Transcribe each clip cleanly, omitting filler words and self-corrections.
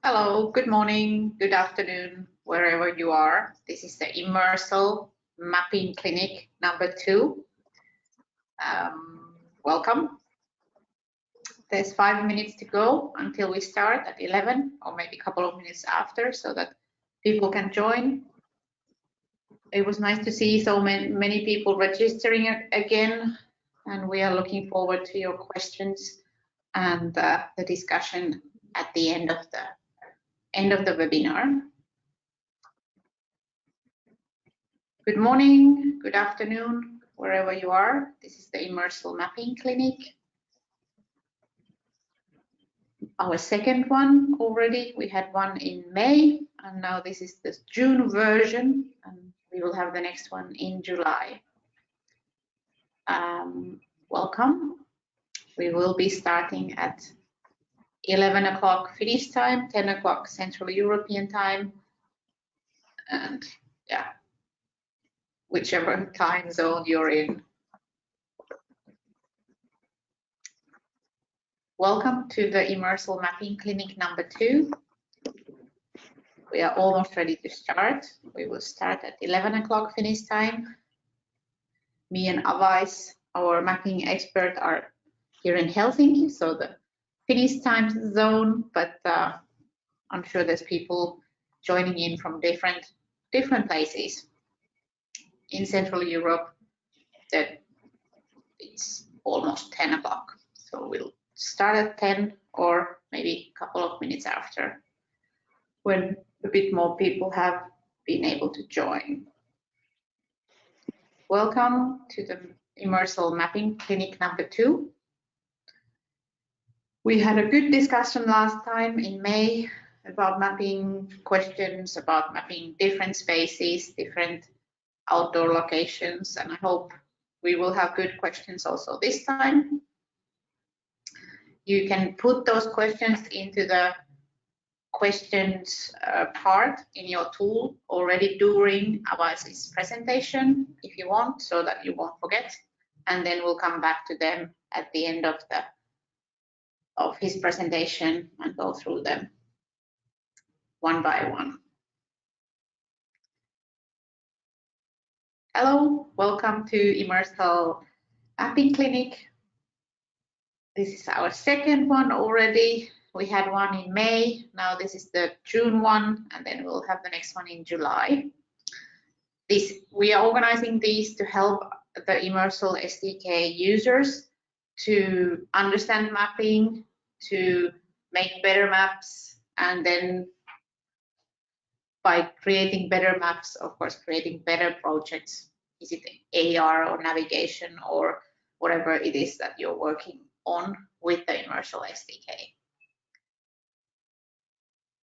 Hello, good morning, good afternoon, wherever you are. This is the Immersal Mapping Clinic number 2. Welcome. There's 5 minutes to go until we start at 11, or maybe a couple of minutes after, so that people can join. It was nice to see so many people registering again, and we are looking forward to your questions and the discussion at the end of the webinar. Good morning, good afternoon, wherever you are. This is the Immersal Mapping Clinic. Our second one already. We had one in May, and now this is the June version, and we will have the next one in July. Welcome. We will be starting at 11 o'clock Finnish time, 10 o'clock Central European time, and yeah, whichever time zone you're in. Welcome to the Immersal Mapping Clinic number 2. We are almost ready to start. We will start at 11 o'clock Finnish time. Me and Awais, our mapping expert, are here in Helsinki, so the Finnish time zone, but I'm sure there's people joining in from different places. In Central Europe, that it's almost 10 o'clock, so we'll start at 10 or maybe a couple of minutes after, when a bit more people have been able to join. Welcome to the Immersal Mapping Clinic number 2. We had a good discussion last time in May about mapping questions, about mapping different spaces, different outdoor locations, and I hope we will have good questions also this time. You can put those questions into the questions part in your tool already during Awais' presentation if you want, so that you won't forget, and then we'll come back to them at the end of his presentation and go through them one by one. Hello, welcome to Immersal Mapping Clinic. This is our second one already. We had one in May, now this is the June one, and then we'll have the next one in July. We are organizing these to help the Immersal SDK users to understand mapping, to make better maps, and then by creating better maps, of course, creating better projects. Is it AR or navigation or whatever it is that you're working on with the Immersal SDK.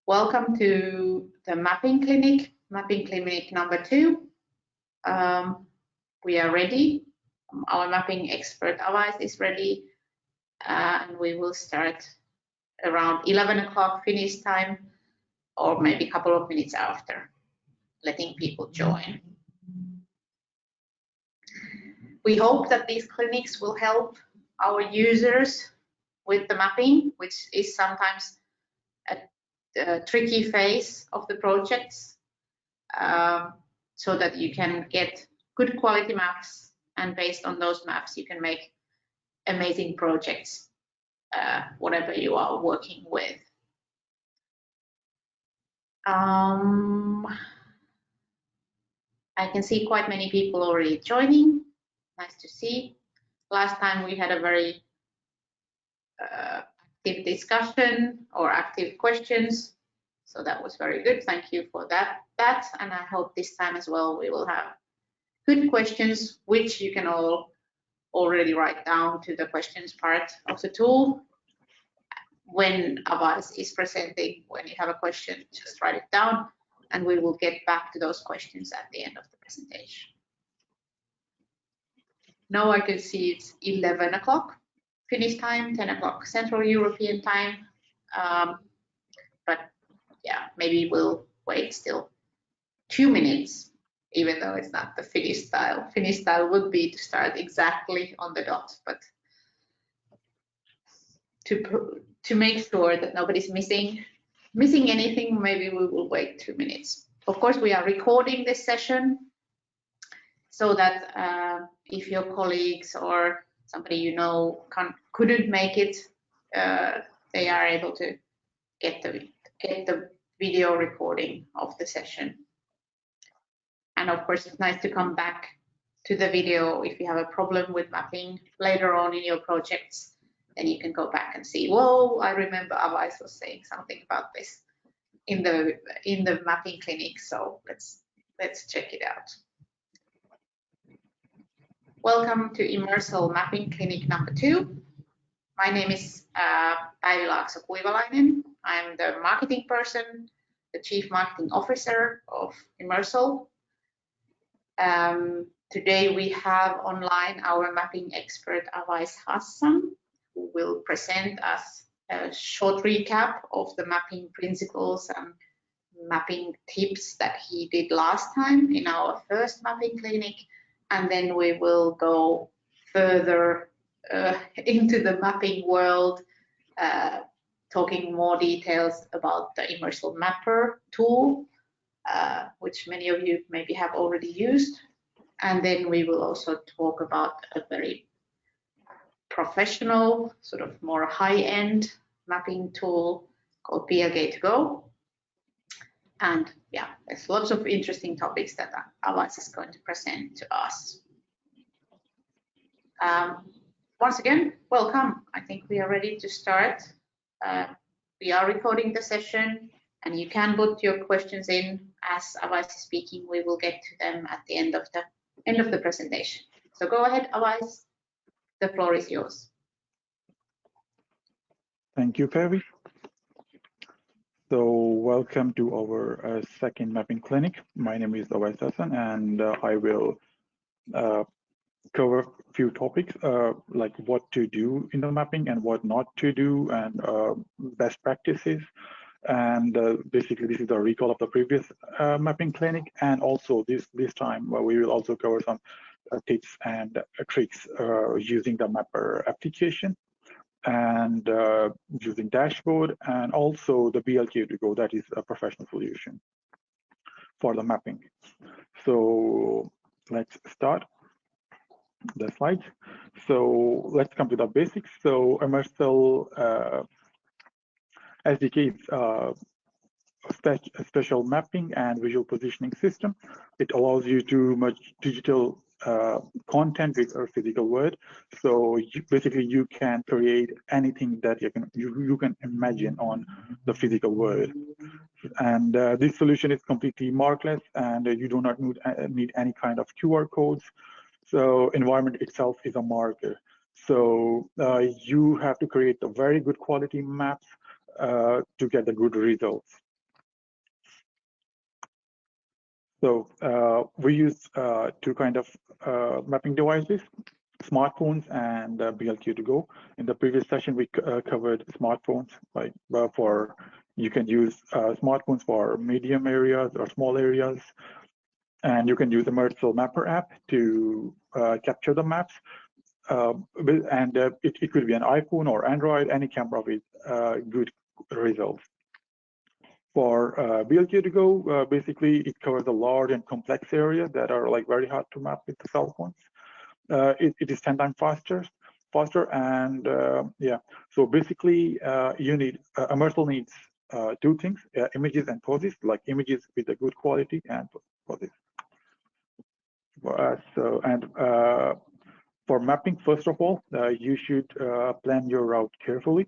Welcome to the Mapping Clinic number 2. We are ready. Our mapping expert Awais is ready, and we will start around 11 o'clock Finnish time, or maybe a couple of minutes after, letting people join. We hope that these clinics will help our users with the mapping, which is sometimes a tricky phase of the projects, so that you can get good quality maps, and based on those maps you can make amazing projects, whatever you are working with. I can see quite many people already joining. Nice to see. Last time we had a very active discussion or active questions, so that was very good. Thank you for that. And I hope this time as well we will have good questions, which you can all already write down to the questions part of the tool. When Awais is presenting, when you have a question, just write it down, and we will get back to those questions at the end of the presentation. Now I can see it's 11 o'clock Finnish time, 10 o'clock Central European time, but yeah, maybe we'll wait still 2 minutes, even though it's not the Finnish style. Finnish style would be to start exactly on the dot, but to make sure that nobody's missing missing anything, maybe we will wait 2 minutes. Of course, we are recording this session so that if your colleagues or somebody you know couldn't make it, they are able to get the video recording of the session. And of course, it's nice to come back to the video if you have a problem with mapping later on in your projects. Then you can go back and see, whoa, I remember Awais was saying something about this in the mapping clinic. So let's check it out. Welcome to Immersal Mapping Clinic number 2. My name is Päivi Laakso-Kuivalainen. I'm the marketing person, the Chief Marketing Officer of Immersal. Today we have online our mapping expert Awais Hassan, who will present us a short recap of the mapping principles and mapping tips that he did last time in our first mapping clinic, and then we will go further into the mapping world, talking more details about the Immersal Mapper tool, which many of you maybe have already used. And then we will also talk about a very professional, sort of more high-end mapping tool called PLK2Go. And yeah, there's lots of interesting topics that Awais is going to present to us. Once again, welcome. I think we are ready to start. We are recording the session, and you can put your questions in as Awais is speaking. We will get to them at the end of the presentation. So go ahead, Awais. The floor is yours. Thank you, Päivi. So welcome to our second mapping clinic. My name is Awais Hassan, and I will cover a few topics like what to do in the mapping and what not to do, and best practices. And basically, this is a recall of the previous mapping clinic, and also this time we will also cover some tips and tricks using the Mapper application, and using dashboard, and also the PLK2Go, that is a professional solution for the mapping. So let's start the slides. So let's come to the basics. So Immersal SDK is a special mapping and visual positioning system. It allows you to merge digital content with a physical world. So basically, you can create anything that you can imagine on the physical world. And this solution is completely markless, and you do not need any kind of QR codes. So environment itself is a marker. So you have to create a very good quality maps to get the good results. So we use two kind of mapping devices, smartphones and PLK2Go. In the previous session, we covered smartphones. Like you can use smartphones for medium areas or small areas, and you can use the Immersal Mapper app to capture the maps. And it could be an iPhone or Android, any camera with good results. For PLK2Go, basically it covers a large and complex area that are like very hard to map with the cell phones. It is 10 times faster, and yeah. So basically, Immersal needs two things: images and poses, like images with a good quality and poses. For mapping, first of all, you should plan your route carefully.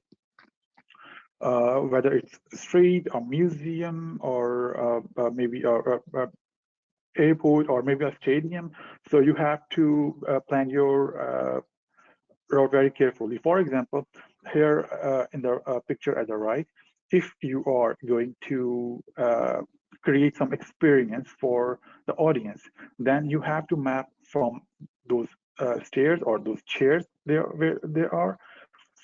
Whether it's street or museum or maybe airport or maybe a stadium. So you have to plan your route very carefully. For example, here in the picture at the right, if you are going to create some experience for the audience, then you have to map from those stairs or those chairs there where they are.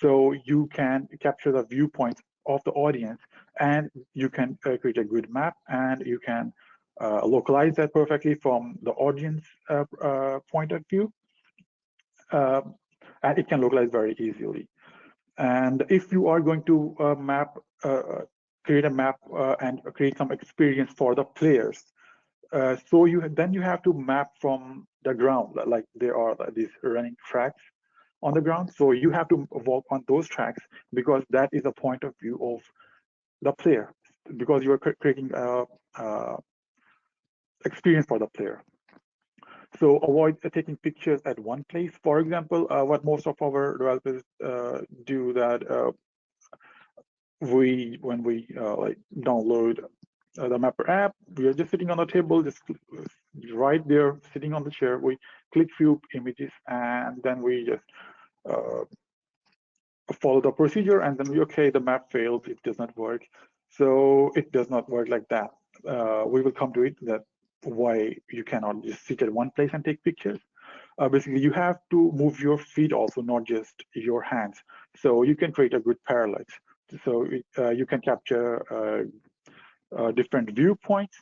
So you can capture the viewpoints of the audience, and you can create a good map, and you can localize that perfectly from the audience point of view. And it can localize very easily. And if you are going to map create a map and create some experience for the players. So you have to map from the ground, like there are these running tracks on the ground. So you have to walk on those tracks because that is a point of view of the player, because you are creating experience for the player. So avoid taking pictures at one place. For example, what most of our developers do that when we like download the Mapper app, we are just sitting on the table, just right there, sitting on the chair. We click few images, and then we just follow the procedure, and then okay, the map failed, it does not work. So it does not work like that. We will come to it, that why you cannot just sit at one place and take pictures. Basically, you have to move your feet also, not just your hands. So you can create a good parallax. So you can capture different viewpoints,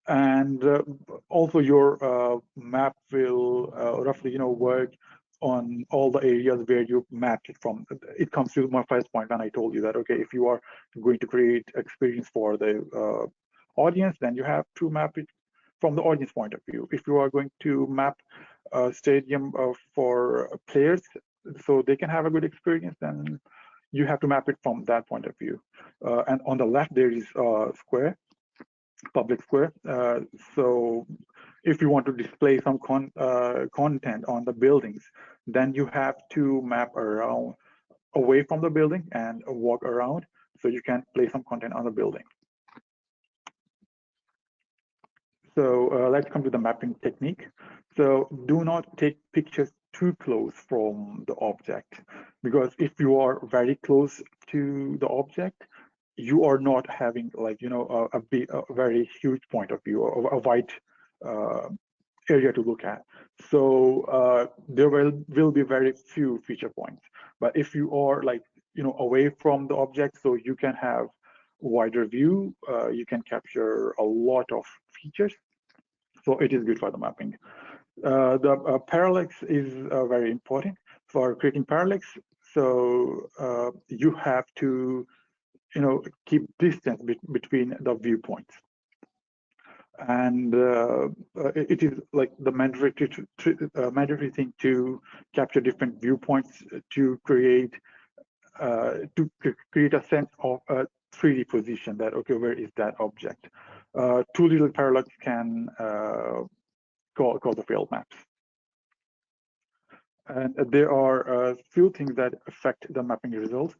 and also your map will roughly work on all the areas where you mapped it from. It comes to my first point when I told you that, okay, if you are going to create experience for the audience, then you have to map it from the audience point of view. If you are going to map a stadium for players so they can have a good experience, then you have to map it from that point of view. And on the left, there is a square, public square. So if you want to display some content on the buildings, then you have to map around away from the building and walk around so you can place some content on the building. So let's come to the mapping technique. So do not take pictures too close from the object, because if you are very close to the object, you are not having like a very huge point of view, or a wide area to look at. So there will be very few feature points. But if you are like away from the object, so you can have wider view, you can capture a lot of features. So it is good for the mapping. The parallax is very important for creating parallax. So you have to keep distance between the viewpoints, and it is like the mandatory thing to capture different viewpoints to create a sense of a 3D position, that okay, where is that object. Too little parallax can cause the failed maps. And there are a few things that affect the mapping results.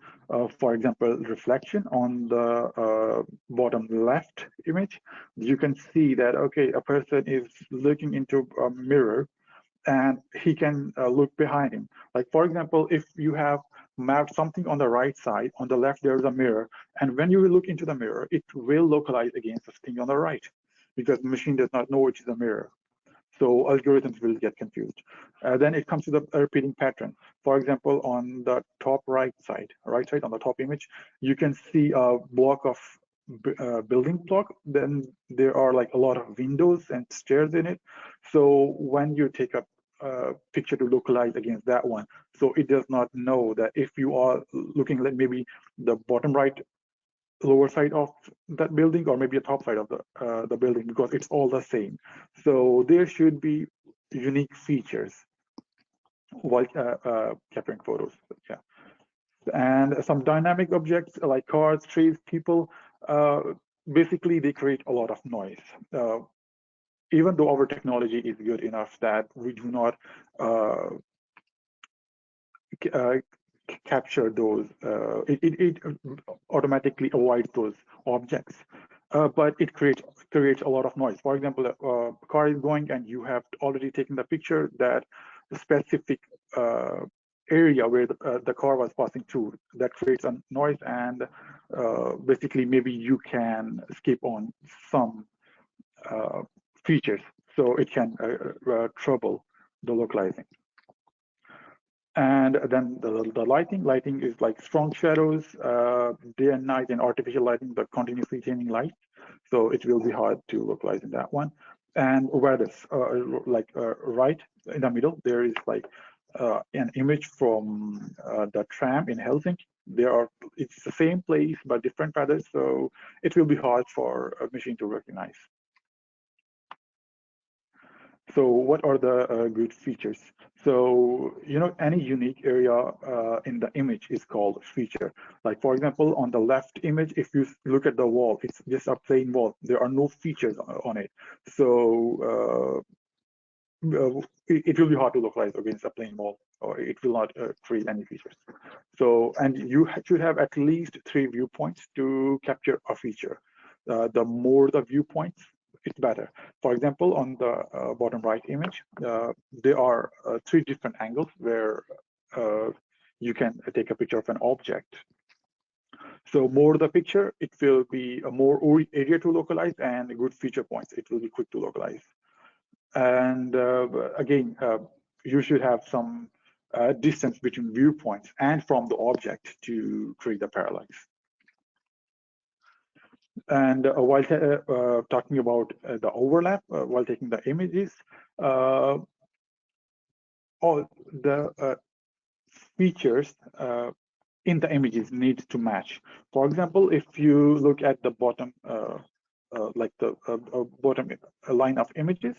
For example, reflection on the bottom left image. You can see that, okay, a person is looking into a mirror and he can look behind him. Like, for example, if you have mapped something on the right side, on the left there is a mirror, and when you look into the mirror, it will localize against the thing on the right, because the machine does not know which is a mirror. So algorithms will get confused. Then it comes to the repeating pattern. For example, on the top right side on the top image, you can see a block of building block. Then there are like a lot of windows and stairs in it. So when you take a picture to localize against that one, so it does not know that if you are looking at maybe the bottom right lower side of that building, or maybe a top side of the building, because it's all the same. So there should be unique features while capturing photos. Yeah, and some dynamic objects like cars, trees, people. Basically, they create a lot of noise. Even though our technology is good enough that we do not capture those, it automatically avoids those objects, but it creates a lot of noise. For example, a car is going and you have already taken the picture that specific area where the car was passing through, that creates a noise, and basically maybe you can skip on some features, so it can trouble the localizing. And then the lighting is like strong shadows, day and night, and artificial lighting, but continuously changing light. So it will be hard to localize in that one. And weather, right in the middle, there is like an image from the tram in Helsinki. It's the same place but different feathers, so it will be hard for a machine to recognize. So what are the good features? So, any unique area in the image is called feature. Like, for example, on the left image, if you look at the wall, it's just a plain wall. There are no features on it. So it will be hard to localize against a plain wall, or it will not create any features. So, and you should have at least 3 viewpoints to capture a feature. The more the viewpoints, it's better. For example, on the bottom right image, there are 3 different angles where you can take a picture of an object. So more the picture, it will be a more area to localize, and good feature points, it will be quick to localize. And again, you should have some distance between viewpoints and from the object to create the parallax. And while talking about the overlap, while taking the images, all the features in the images need to match. For example, if you look at the bottom, like the bottom line of images,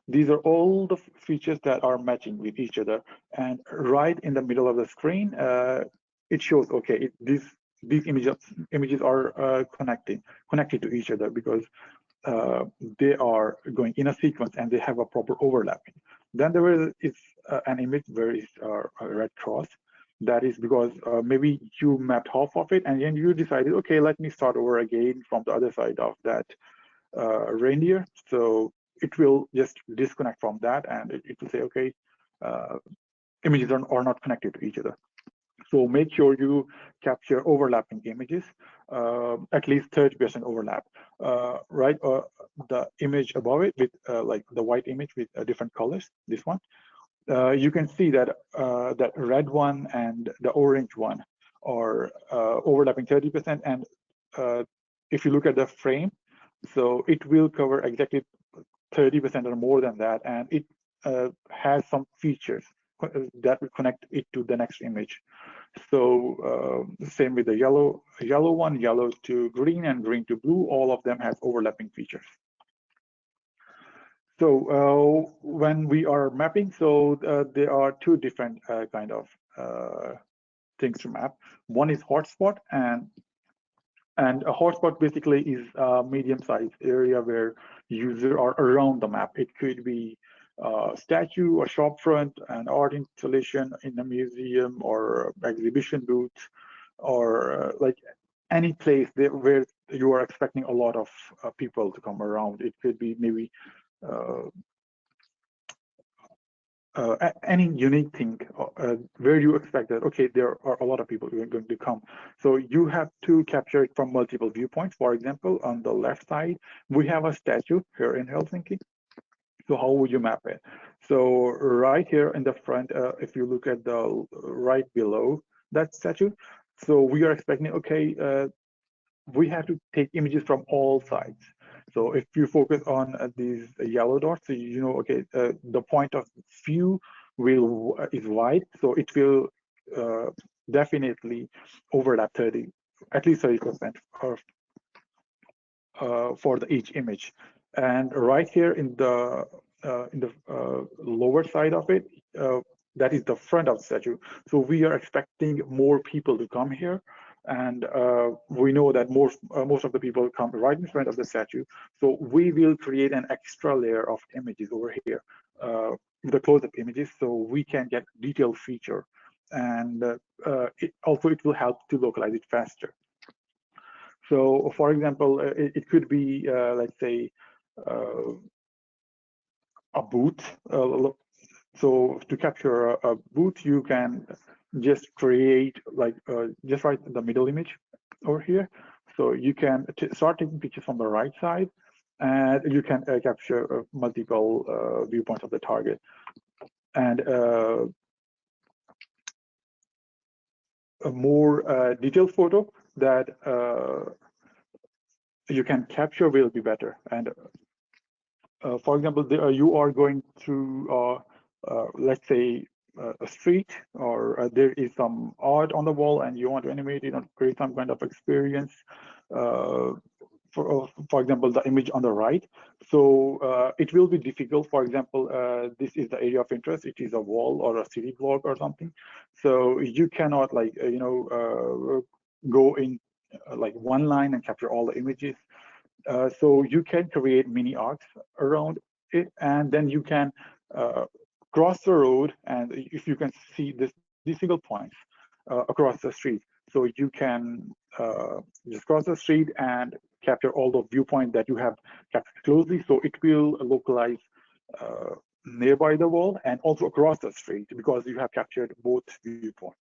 these are all the features that are matching with each other. And right in the middle of the screen, it shows, okay, these images are connected to each other because they are going in a sequence and they have a proper overlapping. Then there is an image where is a red cross. That is because maybe you mapped half of it and then you decided, okay, let me start over again from the other side of that reindeer. So it will just disconnect from that, and it will say, okay, images are not connected to each other. So make sure you capture overlapping images, at least 30% overlap. Right, the image above it with like the white image with different colors, this one, you can see that that red one and the orange one are overlapping 30%. And if you look at the frame, so it will cover exactly 30% or more than that, and it has some features that will connect it to the next image. So same with the yellow one, yellow to green and green to blue, all of them have overlapping features. So when we are mapping, so there are 2 different kind of things to map. One is hotspot, and a hotspot basically is a medium-sized area where users are around the map. It could be a statue, a shop front, an art installation in a museum or exhibition booth, or like any place where you are expecting a lot of people to come around. It could be maybe any unique thing where you expect that, okay, there are a lot of people who are going to come. So you have to capture it from multiple viewpoints. For example, on the left side, we have a statue here in Helsinki. So how would you map it? So right here in the front, if you look at the right below that statue, so we are expecting, okay, we have to take images from all sides. So if you focus on these yellow dots, so you know, okay, the point of view is wide, so it will definitely overlap at least 30% for each image. And right here in the lower side of it, that is the front of the statue. So we are expecting more people to come here. And we know that most of the people come right in front of the statue. So we will create an extra layer of images over here, the close-up images, so we can get detailed feature. And it will help to localize it faster. So for example, it could be, let's say, a booth. So to capture a booth, you can just create like just right in the middle image over here. So you can start taking pictures from the right side, and you can capture multiple viewpoints of the target. And a more detailed photo that you can capture will be better. And for example, you are going through, let's say, a street, or there is some art on the wall and you want to animate it or create some kind of experience. For example, the image on the right. So it will be difficult. For example, this is the area of interest. It is a wall or a city block or something. So you cannot like, go in like one line and capture all the images. So you can create mini arcs around it, and then you can cross the road, and if you can see these single points across the street, so you can just cross the street and capture all the viewpoints that you have captured closely. So it will localize nearby the wall and also across the street because you have captured both viewpoints.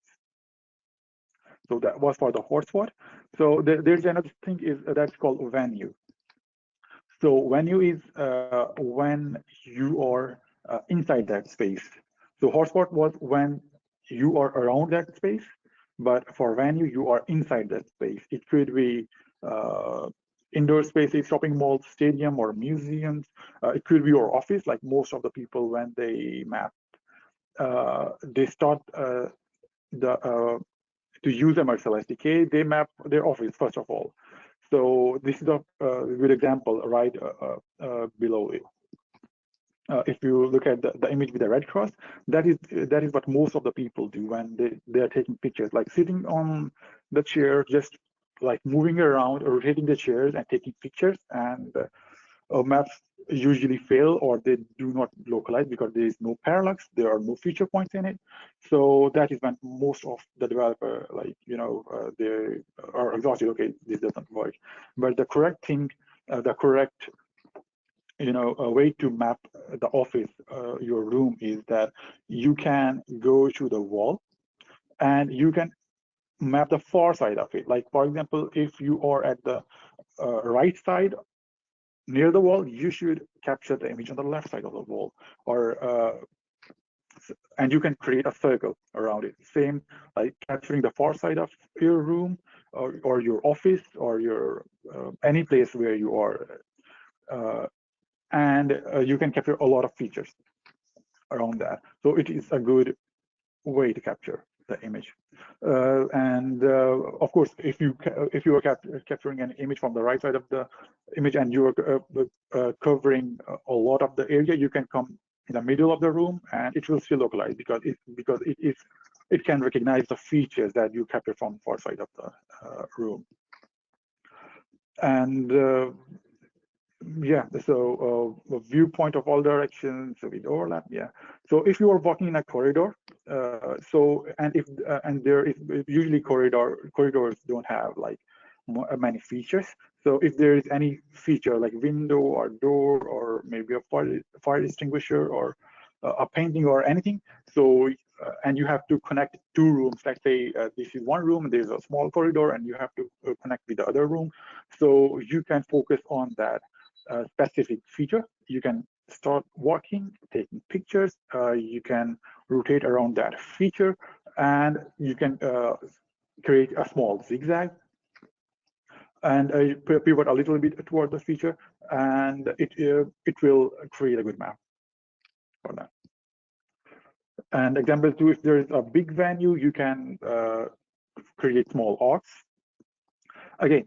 So that was for the hotspot. So there's another thing is that's called venue. So venue is when you are inside that space. So hotspot was when you are around that space, but for venue, you are inside that space. It could be indoor spaces, shopping malls, stadium, or museums. It could be your office, like most of the people when they map, they start to use Immersal SDK, they map their office first of all. So this is a good example right below it. If you look at the image with the red cross, that is what most of the people do when they are taking pictures, like sitting on the chair, just like moving around or rotating the chairs and taking pictures. And maps usually fail or they do not localize because there is no parallax, there are no feature points in it. So that is when most of the developer, like, they are exhausted. Okay, this doesn't work. But the correct thing, the correct a way to map the office, your room, is that you can go to the wall and you can map the far side of it. Like, for example, if you are at the right side near the wall, you should capture the image on the left side of the wall, or and you can create a circle around it. Same like capturing the far side of your room or your office or your any place where you are. And you can capture a lot of features around that. So it is a good way to capture the image. And of course, if you are capturing an image from the right side of the image and you are covering a lot of the area, you can come in the middle of the room and it will still localize because it can recognize the features that you captured from the far side of the room. And yeah, so a viewpoint of all directions with overlap. Yeah, so if you are walking in a corridor, and there is usually corridors don't have like many features. So if there is any feature like window or door or maybe a fire extinguisher or a painting or anything, so and you have to connect two rooms. Let's say this is one room, there's a small corridor, and you have to connect with the other room. So you can focus on that specific feature. You can start walking, taking pictures. You can rotate around that feature, and you can create a small zigzag and pivot a little bit toward the feature, and it will create a good map for that. And example two, if there is a big venue, you can create small arcs. Again,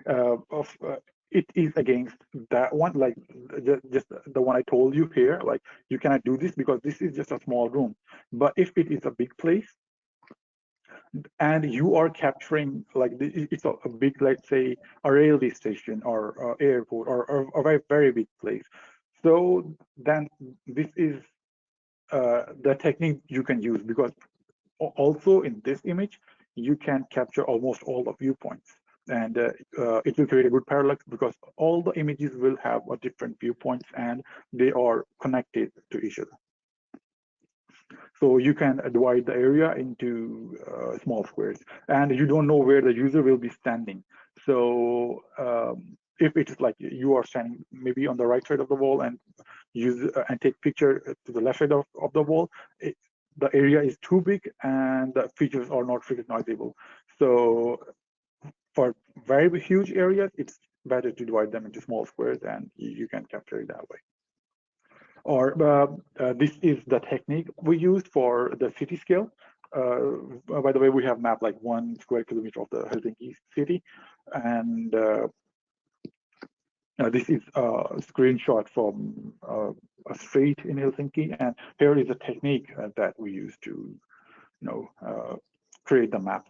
it is against that one, like just the one I told you here, like you cannot do this because this is just a small room. But if it is a big place and you are capturing, like it's a big, let's say a railway station or airport or a very, very big place, so then this is the technique you can use, because also in this image you can capture almost all the viewpoints, and it will create a good parallax because all the images will have a different viewpoints and they are connected to each other. So you can divide the area into small squares, and you don't know where the user will be standing. So if it's like you are standing maybe on the right side of the wall and use and take picture to the left side of the wall, the area is too big and the features are not recognizable. So for very huge areas, it's better to divide them into small squares, and you can capture it that way. Or this is the technique we used for the city scale. By the way, we have mapped like 1 square kilometer of the Helsinki city, and this is a screenshot from a street in Helsinki, and here is a technique that we use to, create the map.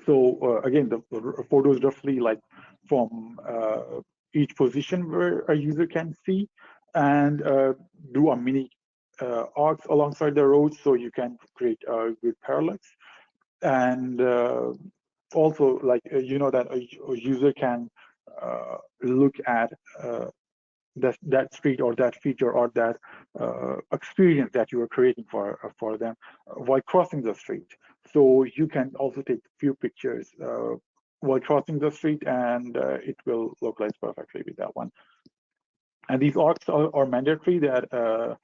So again, the photo is roughly like from each position where a user can see, and do a mini arcs alongside the road, so you can create a good parallax. And also, like that a user can look at that street or that feature or that experience that you are creating for them while crossing the street. So you can also take a few pictures while crossing the street, and it will localize perfectly with that one. And these arcs are mandatory that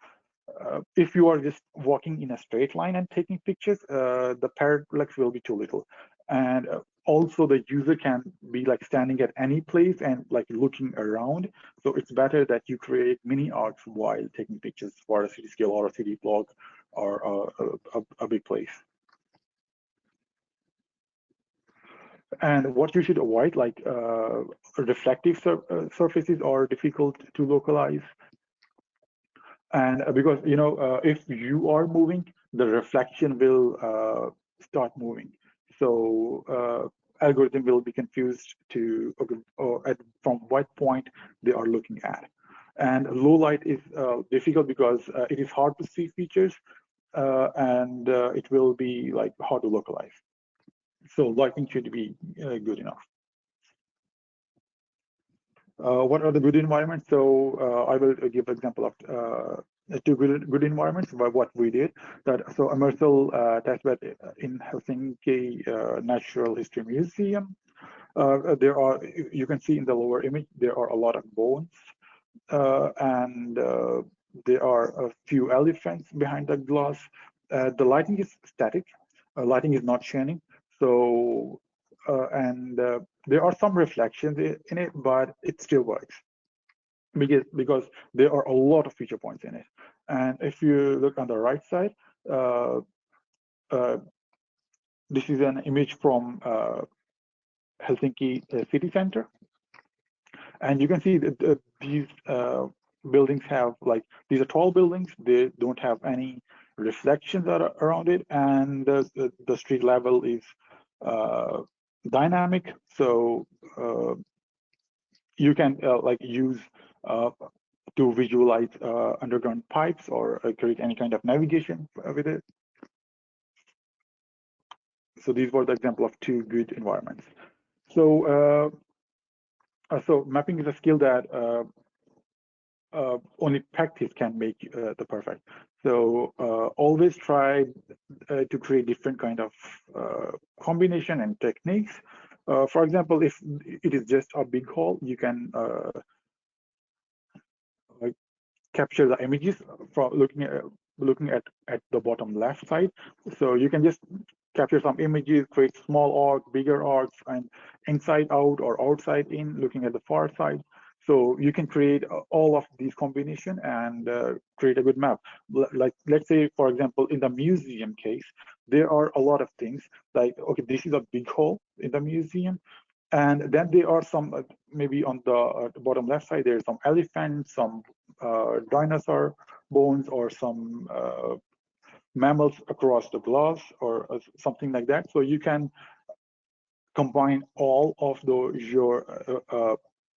if you are just walking in a straight line and taking pictures, the parallax will be too little. And also the user can be like standing at any place and like looking around. So it's better that you create mini arcs while taking pictures for a city scale or a city block or a big place. And what you should avoid, like reflective surfaces are difficult to localize. And because if you are moving, the reflection will start moving. So algorithm will be confused to from what point they are looking at. And low light is difficult because it is hard to see features, and it will be like hard to localize. So lighting should be good enough. What are the good environments? So I will give an example of 2 good environments by what we did. So Immersal testbed in Helsinki Natural History Museum. There are, you can see in the lower image, there are a lot of bones, and there are a few elephants behind the glass. The lighting is static. Lighting is not shining. So and there are some reflections in it, but it still works because there are a lot of feature points in it. And if you look on the right side, this is an image from Helsinki city center, and you can see that these buildings have these are tall buildings. They don't have any reflections around it, and the street level is dynamic. So you can use to visualize underground pipes or create any kind of navigation with it. So these were the example of 2 good environments. So so mapping is a skill that only practice can make the perfect. So always try to create different kind of combination and techniques. For example, if it is just a big hole, you can capture the images from looking at the bottom left side. So you can just capture some images, create small arcs, bigger arcs, and inside out or outside in, looking at the far side. So you can create all of these combination and create a good map. Like, let's say, for example, in the museum case, there are a lot of things like, okay, this is a big hole in the museum. And then there are some, maybe on the bottom left side, there's some elephants, some dinosaur bones, or some mammals across the glass, or something like that. So you can combine all of your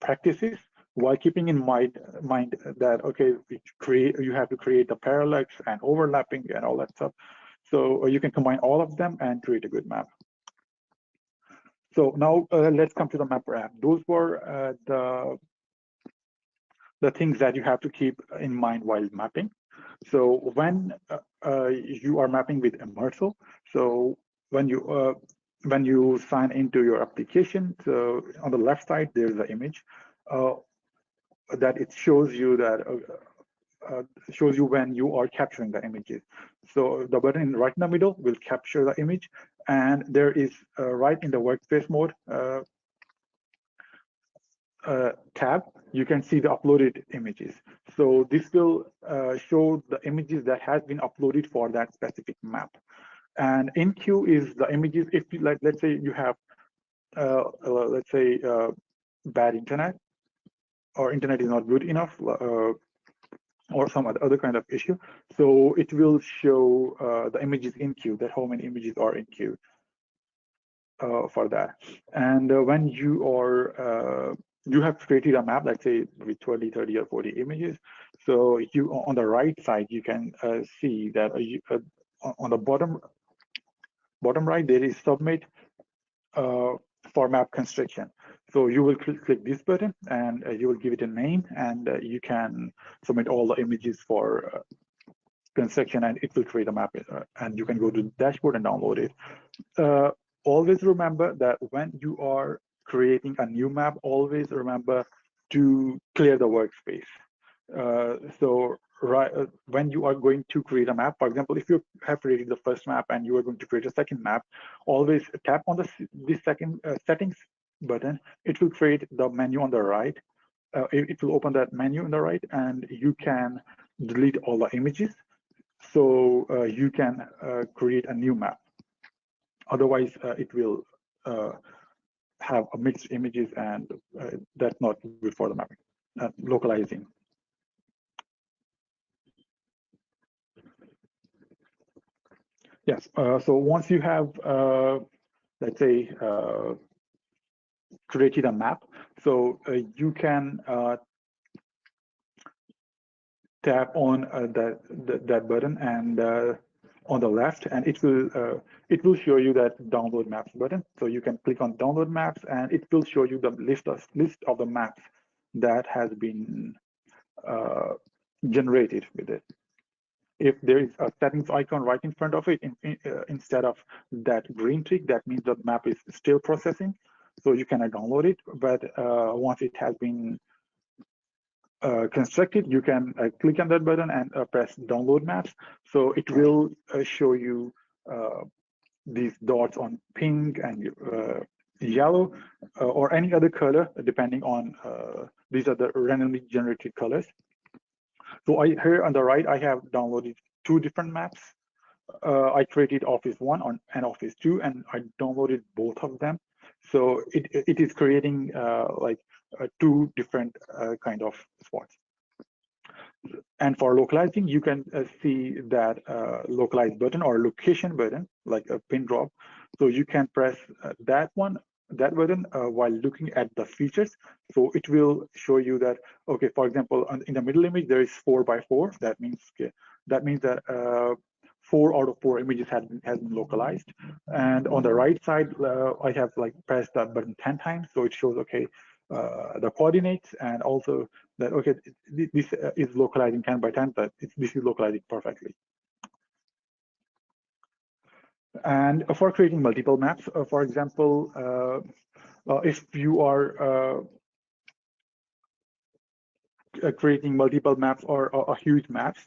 practices while keeping in mind that, okay, you have to create the parallax and overlapping and all that stuff. So you can combine all of them and create a good map. So now let's come to the mapper app. Those were the things that you have to keep in mind while mapping. So when you are mapping with Immersal, so when you sign into your application, so on the left side there's the image that it shows you that shows you when you are capturing the images. So the button right in the middle will capture the image, and there is right in the workspace mode tab you can see the uploaded images. So this will show the images that has been uploaded for that specific map. And in queue is the images. If you, like, let's say you have, bad internet, or internet is not good enough, or some other kind of issue. So it will show the images in queue, that how many images are in queue for that. And when you are you have created a map, let's say with 20, 30, or 40 images. So you, on the right side, you can see that on the bottom right, there is submit for map construction. So you will click this button, and you will give it a name, and you can submit all the images for construction, and it will create a map, and you can go to the dashboard and download it. Always remember that when you are creating a new map, always remember to clear the workspace. So when you are going to create a map, for example, if you have created the first map and you are going to create a second map, always tap on this second settings button. It will create the menu on the right. It will open that menu on the right, and you can delete all the images. So you can create a new map. Otherwise, it will have a mixed images, and that's not good for the mapping, localizing. Yes, so once you have, let's say, created a map, so you can tap on that button, and on the left, and it will show you that download maps button. So you can click on download maps, and it will show you the list of the maps that has been generated with it. If there is a settings icon right in front of it, instead of that green tick, that means the map is still processing. So you cannot download it, but once it has been constructed, you can click on that button and press download maps. So it will show you these dots on pink and yellow, or any other color, depending on these are the randomly generated colors. So here on the right, I have downloaded 2 different maps. I created Office 1 and Office 2, and I downloaded both of them. So it is creating like 2 different kind of spots. And for localizing, you can see that localize button or location button, like a pin drop. So you can press that button while looking at the features. So it will show you that, okay, for example, in the middle image, there is 4x4. That means that 4 out of 4 images has been localized. And on the right side, I have like pressed that button 10 times. So it shows, okay, the coordinates, and also that, okay, this is localizing 10 by 10, but this is localizing perfectly. And for creating multiple maps, for example, if you are creating multiple maps or huge maps,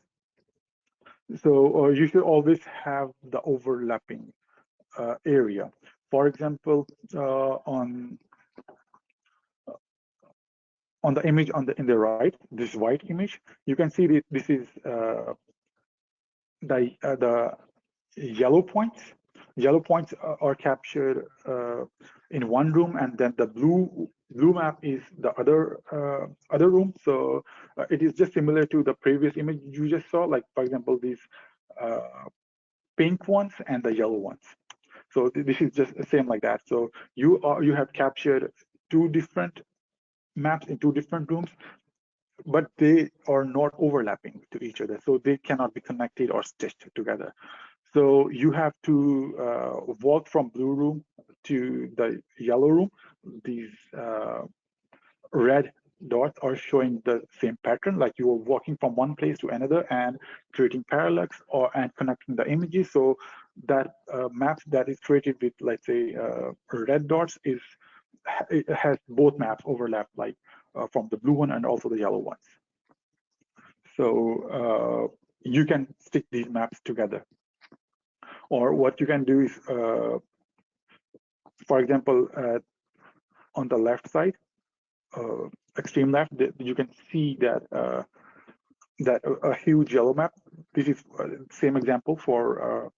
so you should always have the overlapping area. For example, on the image in the right, this white image, you can see this is the yellow points. Yellow points are captured in one room, and then the blue map is the other room. So it is just similar to the previous image you just saw. Like, for example, these pink ones and the yellow ones. So this is just the same like that. So you have captured 2 different maps in 2 different rooms, but they are not overlapping to each other, so they cannot be connected or stitched together. So you have to walk from blue room to the yellow room. These red dots are showing the same pattern, like you are walking from one place to another and creating parallax and connecting the images. So that map that is created with, let's say, red dots it has both maps overlap, like from the blue one and also the yellow ones. So you can stick these maps together. Or what you can do is, for example, on the left side, extreme left, you can see that that a huge yellow map. This is same example for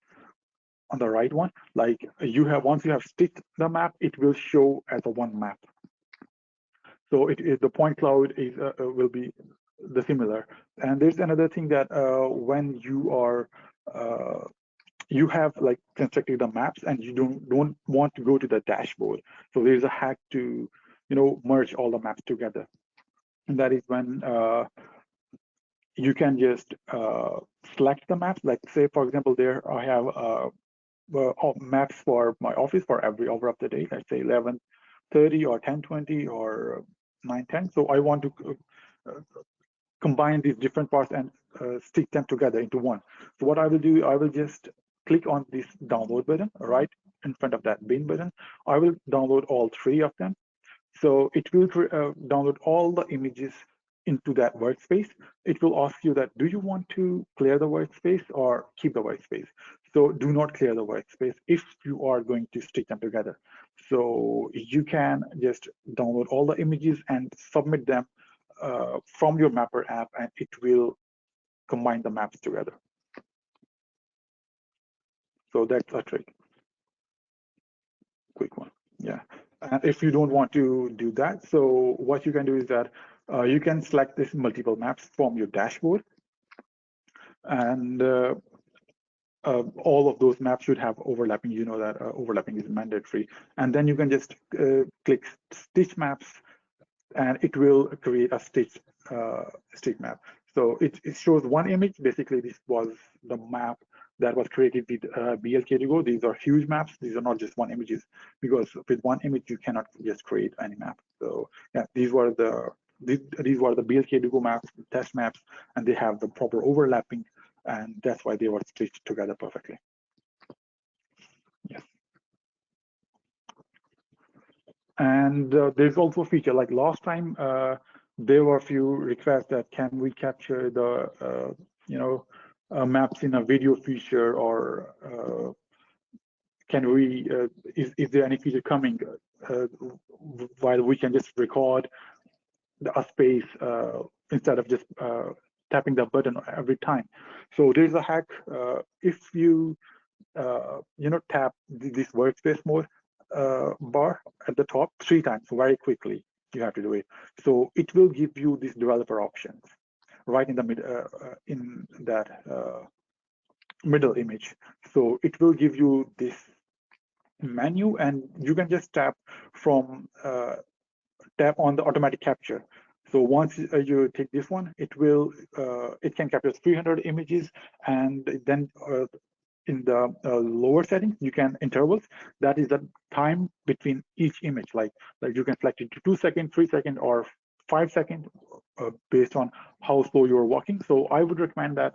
on the right one. Like once you have stitched the map, it will show as a one map. So the point cloud is will be the similar. And there's another thing that when you are you have like constructed the maps and you don't want to go to the dashboard. So there's a hack to merge all the maps together. And that is when you can just select the maps. Like say, for example, there I have maps for my office for every hour of the day. Let's say 11:30 or 10:20 or 9:10. So I want to combine these different parts and stick them together into one. So what I will do, I will just click on this download button right in front of that bin button. I will download all three of them. So it will download all the images into that workspace. It will ask you that, do you want to clear the workspace or keep the workspace? So do not clear the workspace if you are going to stick them together. So you can just download all the images and submit them from your Mapper app, and it will combine the maps together. So that's a trick. Quick one. Yeah. And if you don't want to do that, so what you can do is that you can select this multiple maps from your dashboard, and all of those maps should have overlapping. You know that overlapping is mandatory. And then you can just click stitch maps, and it will create a stitch map. So it shows one image. Basically, this was the map that was created with BLK2Go. These are huge maps. These are not just one images, because with one image you cannot just create any map. So yeah, these were the BLK2Go maps, test maps, and they have the proper overlapping, and that's why they were stitched together perfectly. Yes. And there's also a feature like last time. There were a few requests that can we capture the maps in a video feature, or can we is there any feature coming while we can just record a space instead of just tapping the button every time. So there's a hack. If you tap this workspace mode bar at the top 3 times very quickly, you have to do it. So it will give you these developer options right in the mid in that middle image. So it will give you this menu, and you can just tap on the automatic capture. So once you take this one, it can capture 300 images, and then in the lower settings, you can intervals. That is the time between each image. Like you can select it to 2 seconds, 3 seconds, or 5 seconds, based on how slow you're walking. So I would recommend that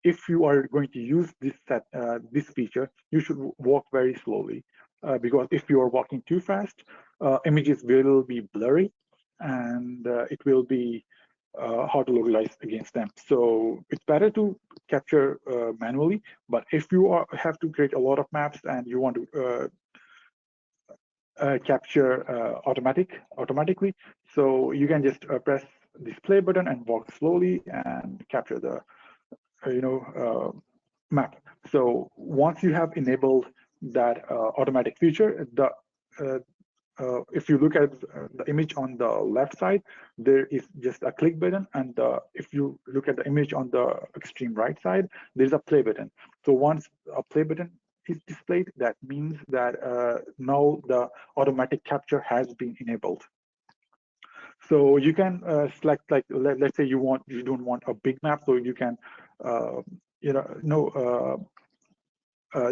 if you are going to use this feature, you should walk very slowly, because if you are walking too fast, images will be blurry, and it will be hard to localize against them. So it's better to capture manually, but if you have to create a lot of maps and you want to capture automatically, so you can just press this play button and walk slowly and capture the map. So once you have enabled that automatic feature, if you look at the image on the left side, there is just a click button, and if you look at the image on the extreme right side, there's a play button. So once a play button is displayed, that means that now the automatic capture has been enabled. So you can select, like, let's say you don't want a big map, so you can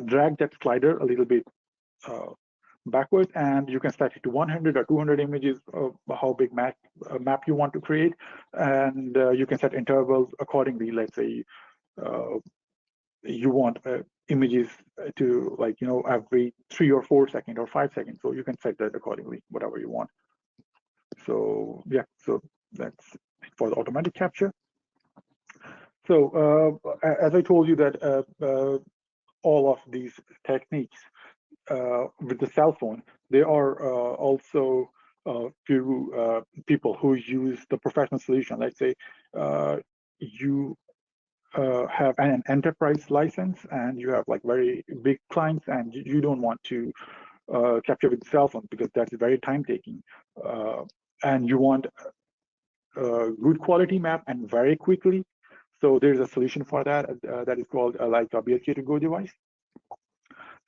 drag that slider a little bit backwards, and you can set it to 100 or 200 images of how big map you want to create, and you can set intervals accordingly. Let's say you want images to, like, every 3 or 4 seconds or 5 seconds, so you can set that accordingly, whatever you want. So yeah, so that's for the automatic capture. So as I told you that all of these techniques with the cell phone, they are also few people who use the professional solution. Let's say you have an enterprise license and you have like very big clients and you don't want to capture with cell phone because that's very time taking, and you want a good quality map and very quickly. So there's a solution for that that is called like a BLK2Go device.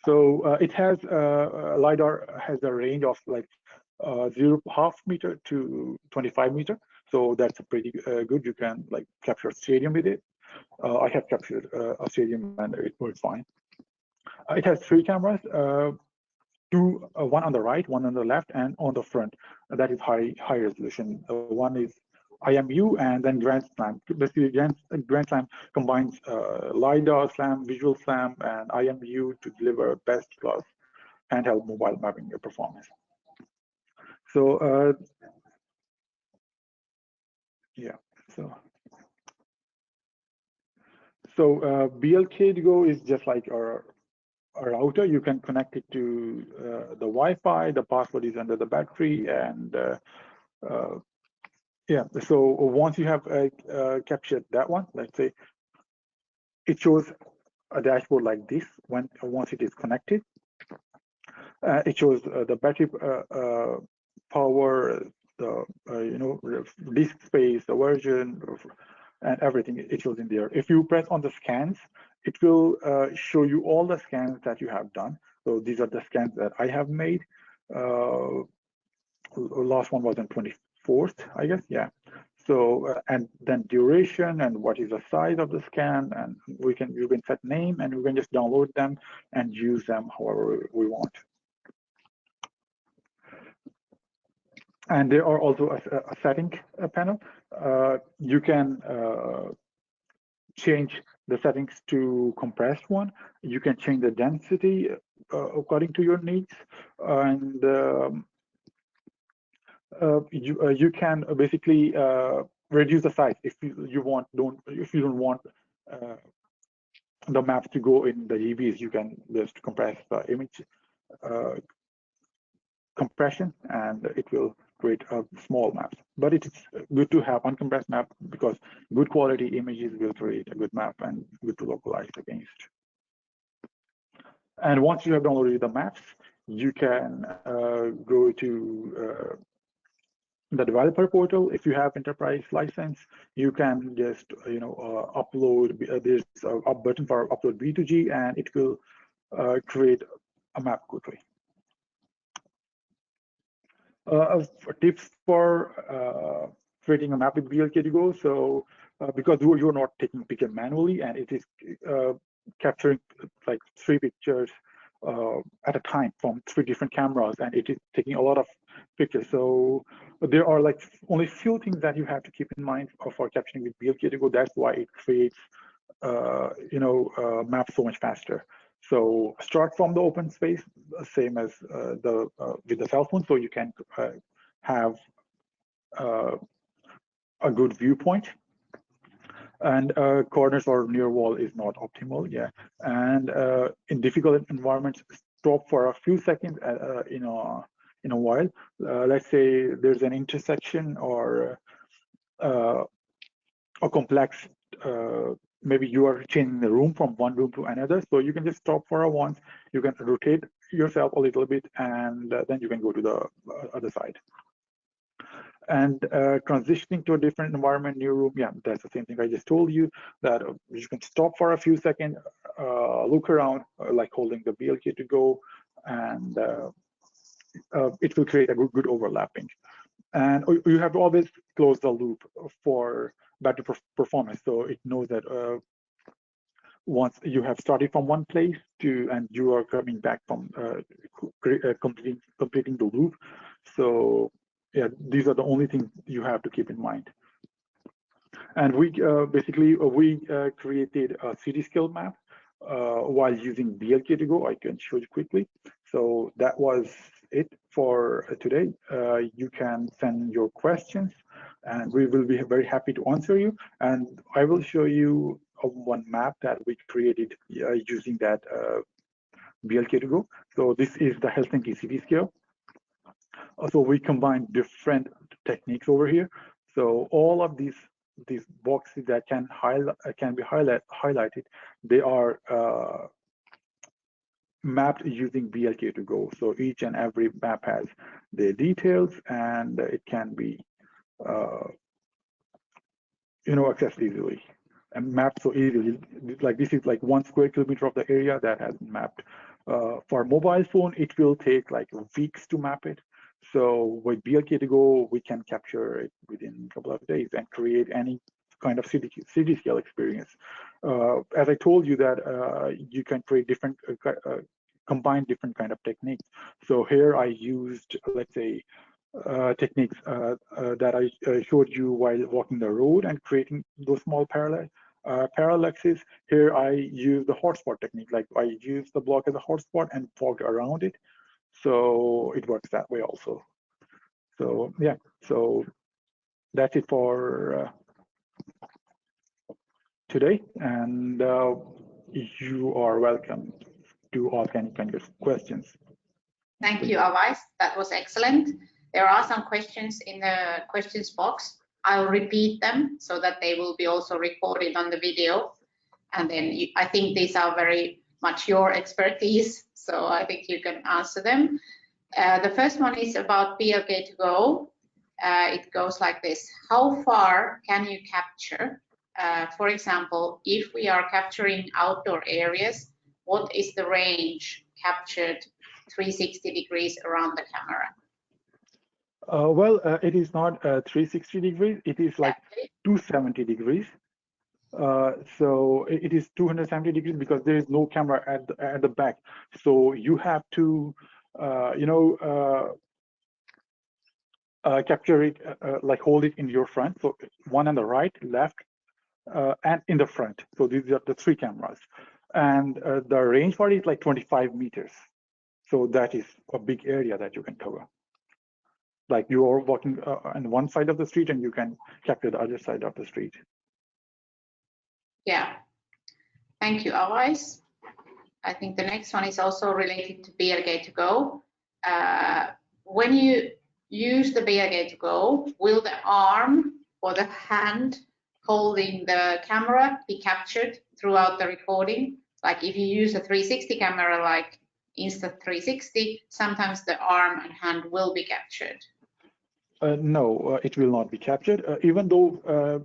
So it has LiDAR has a range of like 0.5 meter to 25 meter. So that's a pretty good. You can like capture a stadium with it. I have captured a stadium and it works fine. It has 3 cameras, one on the right, one on the left, and on the front. That is high resolution. One is IMU and then Grand Slam. Basically, Grand Slam combines LiDAR, SLAM, visual SLAM, and IMU to deliver best class handheld mobile mapping performance. So yeah, so BLK2Go is just like a router. You can connect it to the Wi-Fi. The password is under the battery, and yeah. So once you have captured that one, let's say it shows a dashboard like this. Once it is connected, it shows the battery power, the disk space, the version, and everything. It shows in there. If you press on the scans, it will show you all the scans that you have done. So these are the scans that I have made. Last one was on 24th, I guess. Yeah. So and then duration and what is the size of the scan, and you can set name and we can just download them and use them however we want. And there are also a setting panel. You can change the settings to compressed one. You can change the density according to your needs, and you can basically reduce the size if you don't want the maps to go in the GBs. You can just compress the image compression, and it will create a small maps. But it's good to have uncompressed map because good quality images will create a good map and good to localize against. And once you have downloaded the maps, you can go to the developer portal. If you have enterprise license, you can just upload. There's a button for upload B2G, and it will create a map quickly. Tips for creating a map with BLK2Go. So because you're not taking picture manually, and it is capturing like 3 pictures at a time from 3 different cameras, and it is taking a lot of pictures. So there are like only few things that you have to keep in mind for capturing with BLK2Go. That's why it creates maps so much faster. So start from the open space, same as with the cell phone, so you can have a good viewpoint. And corners or near wall is not optimal, yeah. And in difficult environments, stop for a few seconds in a while. Let's say there's an intersection or a complex. Maybe you are changing the room from one room to another, so you can just stop for a once. You can rotate yourself a little bit, and then you can go to the other side. And transitioning to a different environment, new room, yeah, that's the same thing I just told you, that you can stop for a few seconds, look around, like holding the BLK2Go, and it will create a good overlapping. And you have to always close the loop for better performance. So it knows that once you have started from one place and you are coming back from completing the loop. So yeah, these are the only things you have to keep in mind. And we basically created a city scale map while using BLK2Go. I can show you quickly. So that was it for today. You can send your questions and we will be very happy to answer you. And I will show you one map that we created using that BLK2Go. So this is the Helsinki city scale. So we combine different techniques over here. So all of these boxes that can be highlighted, they are mapped using BLK2Go. So each and every map has their details, and it can be accessed easily and mapped so easily. Like this is like 1 square kilometer of the area that has been mapped. For mobile phone, it will take like weeks to map it. So with BLK2Go, we can capture it within a couple of days and create any kind of city scale experience. As I told you that you can create different, combine different kind of techniques. So here I used, let's say, techniques that I showed you while walking the road and creating those small parallaxes. Here I use the hotspot technique, like I use the block as a hotspot and walked around it. So it works that way also. So yeah, so that's it for today, and you are welcome to ask any kind of questions. Thank you, Awais. That was excellent. There are some questions in the questions box. I'll repeat them so that they will be also recorded on the video. And then I think these are very much your expertise, so I think you can answer them. The first one is about BLK2Go. It goes like this. How far can you capture? For example, if we are capturing outdoor areas, what is the range captured 360 degrees around the camera? Well, it is not 360 degrees. It is like 270 degrees. So it is 270 degrees because there is no camera at the back. So you have to, capture it, like hold it in your front. So one on the right, left, and in the front. So these are the 3 cameras. And the range for it is like 25 meters. So that is a big area that you can cover. Like you are walking on one side of the street and you can capture the other side of the street. Yeah, thank you, Awais. I think the next one is also related to BLK2Go. When you use the BLK2Go, will the arm or the hand holding the camera be captured throughout the recording? Like if you use a 360 camera like Insta360, sometimes the arm and hand will be captured. No, it will not be captured, even though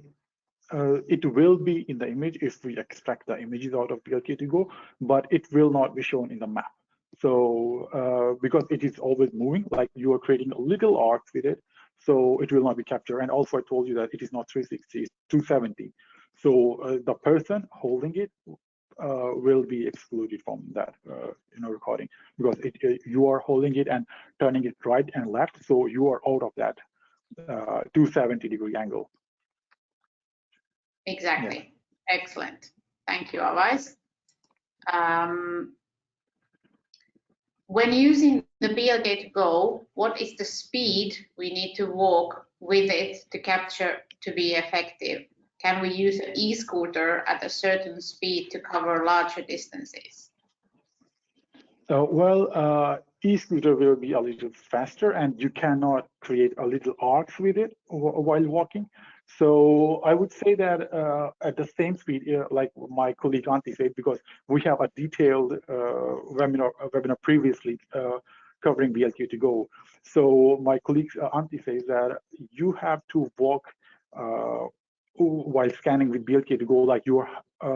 it will be in the image if we extract the images out of BLK2Go, but it will not be shown in the map. So because it is always moving, like you are creating a little arc with it, so it will not be captured. And also I told you that it is not 360, it's 270. So the person holding it will be excluded from that recording, because you are holding it and turning it right and left, so you are out of that 270 degree angle. Exactly. Yeah. Excellent. Thank you, Awais. When using the BLK2Go, what is the speed we need to walk with it to capture to be effective? Can we use an e-scooter at a certain speed to cover larger distances? Well, e-scooter will be a little faster, and you cannot create a little arcs with it while walking. So I would say that at the same speed, like my colleague Antti said, because we have a detailed webinar previously covering BLK2Go. So my colleague Antti says that you have to walk while scanning with BLK2Go, like you are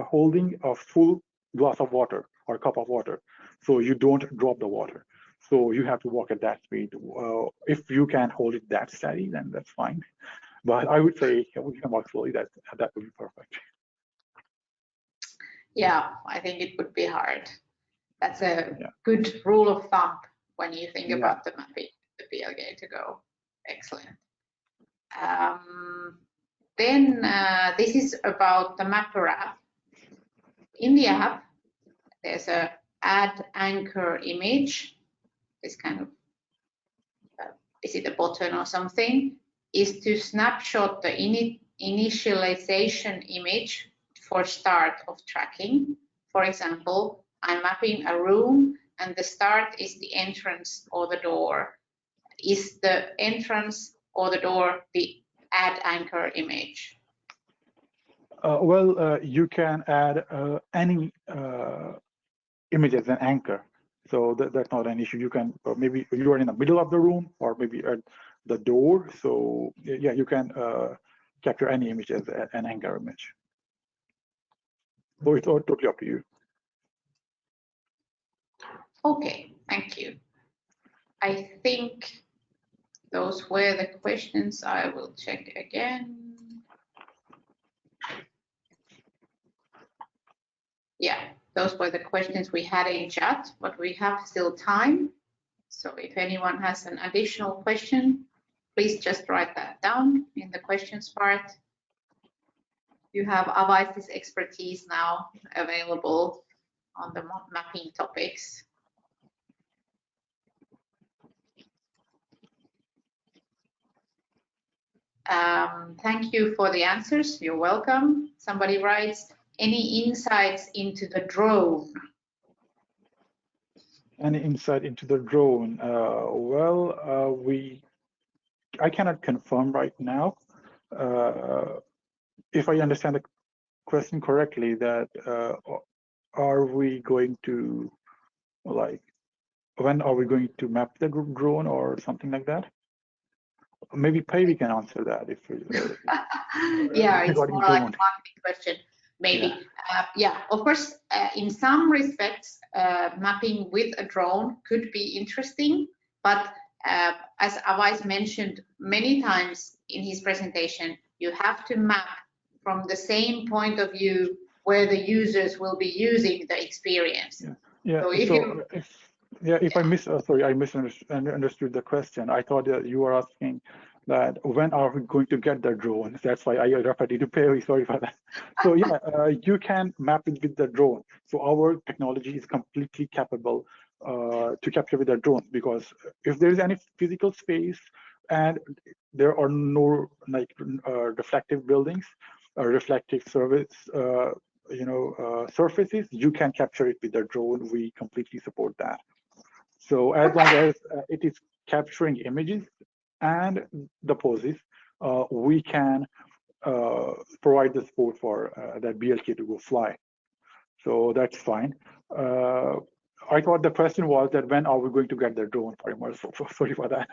holding a full glass of water or cup of water, so you don't drop the water. So you have to walk at that speed. If you can hold it that steady, then that's fine. But I would say we can walk slowly. That would be perfect. Yeah, I think it would be hard. That's a good rule of thumb when you think about the mapping, the BLK2Go. Excellent. Then this is about the Mapper app. In the app, there's a add anchor image. This kind of, is it a button or something? Is to snapshot the initialization image for start of tracking. For example, I'm mapping a room and the start is the entrance or the door. is the entrance or the door the add anchor image? You can add any image as an anchor. So that's not an issue. You can maybe you are in the middle of the room or maybe at the door. So yeah, you can capture any image as an anchor image. So it's all totally up to you. Okay, thank you. I think those were the questions. I will check again. Yeah, those were the questions we had in chat, but we have still time. So if anyone has an additional question, please just write that down in the questions part. You have Awais' expertise now available on the mapping topics. Thank you for the answers. You're welcome. Somebody writes, any insights into the drone? Any insight into the drone? I cannot confirm right now. If I understand the question correctly, that are we going to, like, when are we going to map the drone or something like that? Maybe Päivi can answer that if yeah, it's more like a marketing question, maybe. Yeah, of course, in some respects, mapping with a drone could be interesting, but as Awais mentioned many times in his presentation, you have to map from the same point of view where the users will be using the experience. Yeah. So I misunderstood the question. I thought that you were asking that when are we going to get the drone? That's why I referred to Päivi. Sorry for that. So yeah, you can map it with the drone. So our technology is completely capable to capture with the drone, because if there is any physical space and there are no reflective buildings or reflective surfaces, you can capture it with the drone. We completely support that. So as long as it is capturing images and the poses, we can provide the support for that BLK to go fly. So that's fine. I thought the question was that when are we going to get the drone for Immersal? So sorry for that.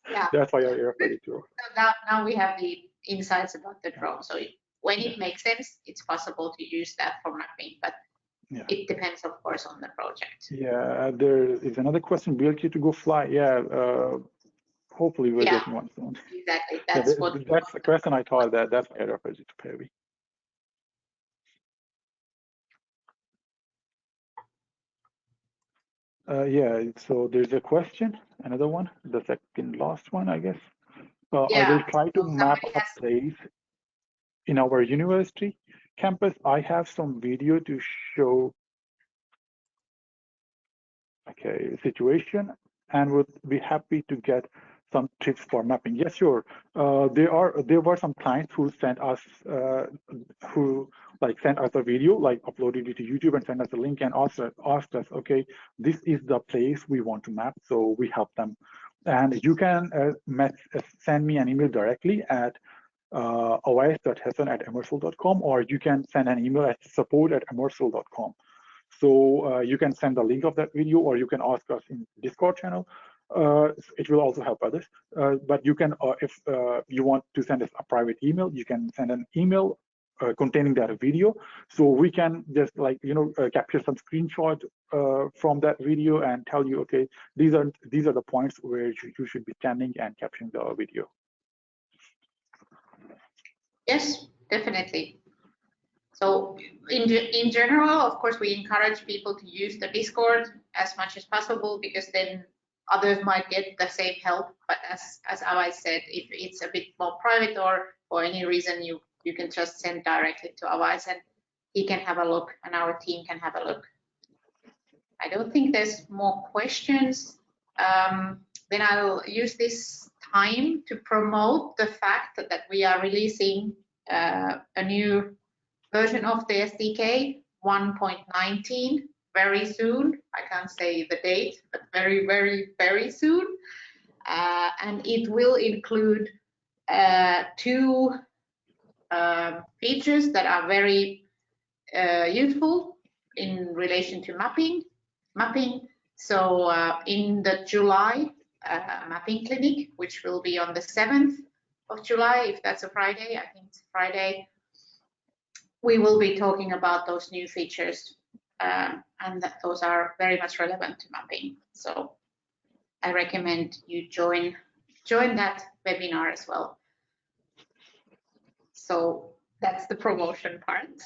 Yeah. That's why I referred it to. So now we have the insights about the drone. So when it makes sense, it's possible to use that for mapping, but it depends, of course, on the project. Yeah, there is another question. BLK to go fly. Yeah, hopefully we're getting one soon. Exactly. That's the question. I thought that's why I referred it to Päivi. Yeah, so there's a question, another one, the second last one, I guess. I will try to map a place in our university campus. I have some video to show situation, and would be happy to get some tips for mapping. Yes, sure. There were some clients who sent us a video, like uploaded it to YouTube and sent us a link and asked us, okay, this is the place we want to map. So we help them, and you can send me an email directly at awais.hassan@immersal.com, or you can send an email at support@immersal.com. So you can send the link of that video, or you can ask us in Discord channel. It will also help others. But you can, if you want to send us a private email, you can send an email containing that video. So we can just capture some screenshot from that video and tell you, okay, these are the points where you should be standing and capturing the video. Yes, definitely. So in general, of course, we encourage people to use the Discord as much as possible, because then others might get the same help. But as Awais said, if it's a bit more private or for any reason, you can just send directly to Awais and he can have a look and our team can have a look. I don't think there's more questions. Then I'll use this time to promote the fact that we are releasing a new version of the SDK 1.19 very soon. I can't say the date, but very, very, very soon. and it will include two features that are very useful in relation to mapping. So in the July mapping clinic, which will be on the 7th of July, if that's a Friday, I think it's a Friday, we will be talking about those new features, and that those are very much relevant to mapping. So I recommend you join that webinar as well. So that's the promotion part.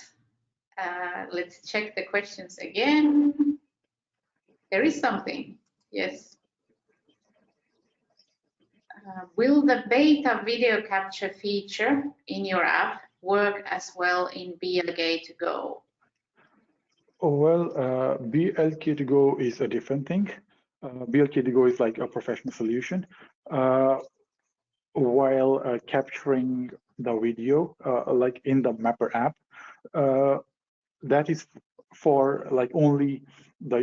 Let's check the questions again. There is something, yes. Will the beta video capture feature in your app work as well in BLK2Go? Oh, well, BLK2Go is a different thing. BLK2Go is like a professional solution. While capturing the video, like in the Mapper app, that is for like only the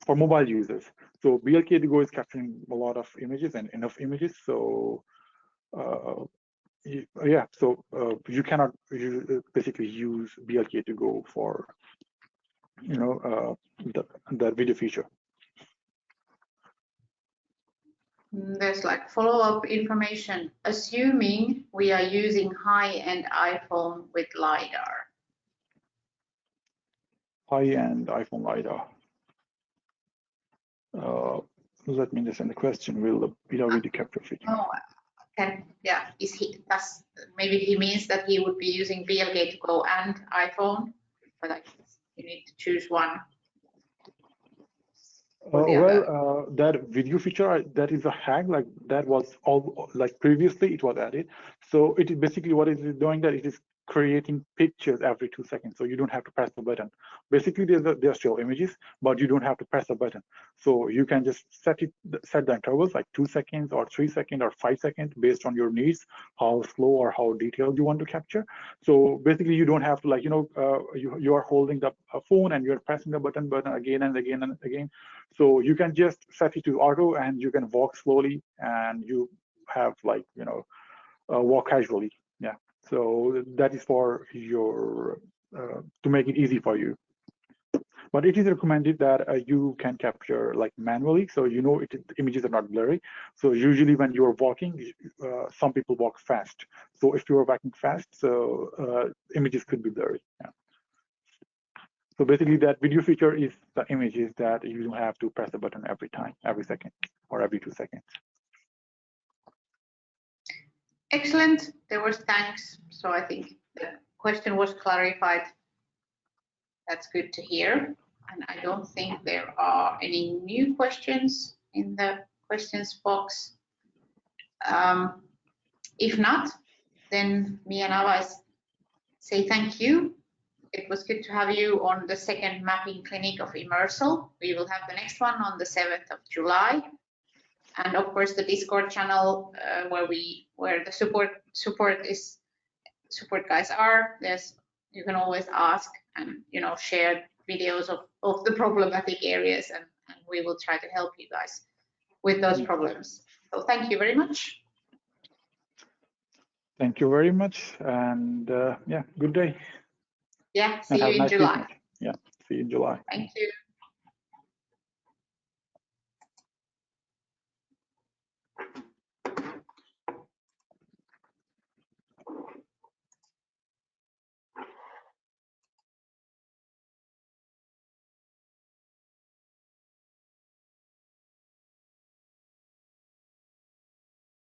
for mobile users. So BLK2Go is capturing a lot of images and enough images. So yeah, so you cannot basically use BLK2Go for that video feature. There's like follow-up information. Assuming we are using high-end iPhone with LiDAR. High-end iPhone LiDAR. Let me understand the question. Will the video capture feature? Oh, okay. Yeah. Maybe he means that he would be using BLK2Go and iPhone, but you need to choose one. Well, that video feature, that is a hack. Like that was all like previously it was added. So it is basically what it is doing, that it is creating pictures every 2 seconds. So you don't have to press the button. Basically, they're still images, but you don't have to press the button. So you can just set the intervals like 2 seconds or 3 seconds or 5 seconds based on your needs, how slow or how detailed you want to capture. So basically, you don't have to like you are holding the phone and you're pressing the button again and again and again. So you can just set it to auto and you can walk slowly and you have like walk casually. Yeah. So that is for your to make it easy for you. But it is recommended that you can capture like manually, so the images are not blurry. So usually when you are walking, some people walk fast. So if you are walking fast, so images could be blurry. Yeah. So basically, that video feature is the images that you don't have to press the button every time, every second, or every 2 seconds. Excellent. There was thanks. So I think the question was clarified. That's good to hear. And I don't think there are any new questions in the questions box. If not, then me and Awais say thank you. It was good to have you on the second mapping clinic of Immersal. We will have the next one on the 7th of July. And of course, the Discord channel where the support guys are. You can always ask and share videos of the problematic areas, and we will try to help you guys with those problems. So thank you very much. Thank you very much, and yeah, good day. Yeah, see you in July. Yeah, see you in July. Thank you.